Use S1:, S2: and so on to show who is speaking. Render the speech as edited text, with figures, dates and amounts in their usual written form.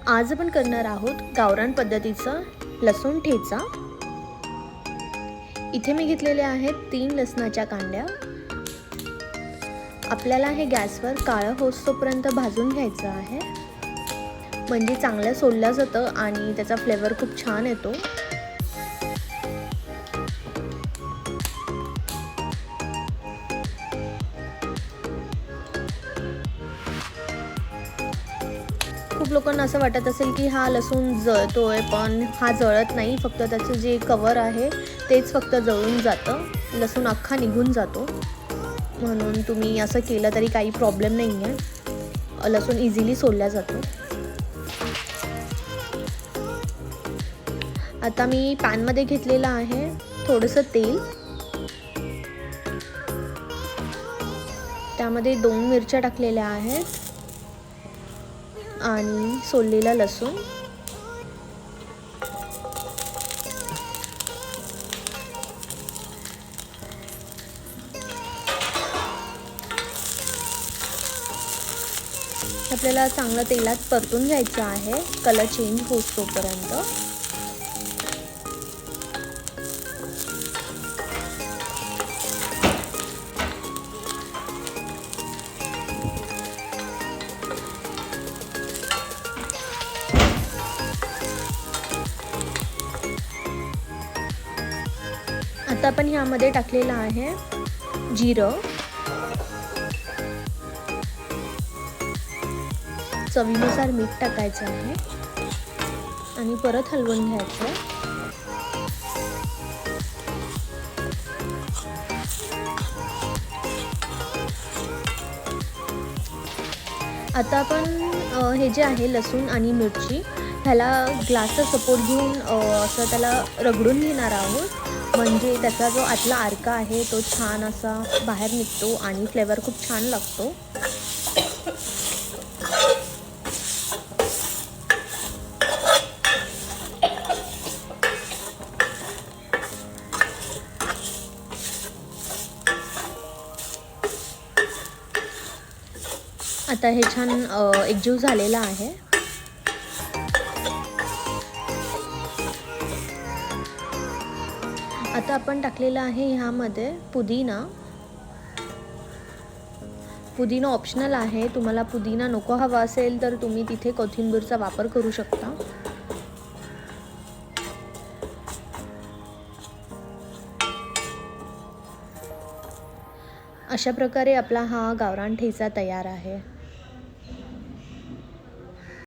S1: आज आपण करणार आहोत गावरान पद्धतीचा लसूण ठेचा। इथे मी घेतलेले आहेत 3 लसणाच्या कांड्या। आपल्याला हे गॅसवर काळं होईस्तोपर्यंत भाजून घ्यायचं आहे, म्हणजे चांगलं सोललं जातं आणि त्याचा फ्लेवर खूप छान येतो। खूप लोकांना असं वाटत असेल की हा लसूण जळतोय, पण हा जळत नाही, फक्त त्याचं जे कवर आहे तेच फक्त जळून जातं, लसूण अख्खा निघून जातो। म्हणून तुम्ही असं केलं तरी काही प्रॉब्लेम नाही आहे, लसूण इझिली सोलला जातो। आता मी पॅनमध्ये घेतलेलं आहे थोडंसं तेल, त्यामध्ये 2 मिरच्या टाकलेल्या आहेत आणि सोललेला लसूण। आपल्याला चांगलं तेलात परतून घ्यायचं आहे, कलर चेंज होईस्तोपर्यंत। आता आपण ह्यामध्ये टाकलेलं आहे जिरं, चवीनुसार मीठ टाकायचं आहे आणि परत हलवून घ्यायचं। आता आपण हे जे आहे लसूण आणि मिरची ह्याला ग्लासचा सपोर्ट घेऊन असं त्याला रगडून घेणार आहोत, म्हणजे त्याचा जो आतला अर्क आहे तो छान असा बाहेर निघतो आणि फ्लेवर खूप छान लागतो। आता हे छान एकजीव झालेला आहे। आता आपण टाकलेला आहे ह्यामध्ये पुदिना। पुदिना ऑप्शनल आहे, तुम्हाला पुदिना नको हवा असेल तर तुम्ही तिथे कोथिंबीरचा वापर करू शकता। अशा प्रकारे आपला हा गावरान ठेचा तयार आहे।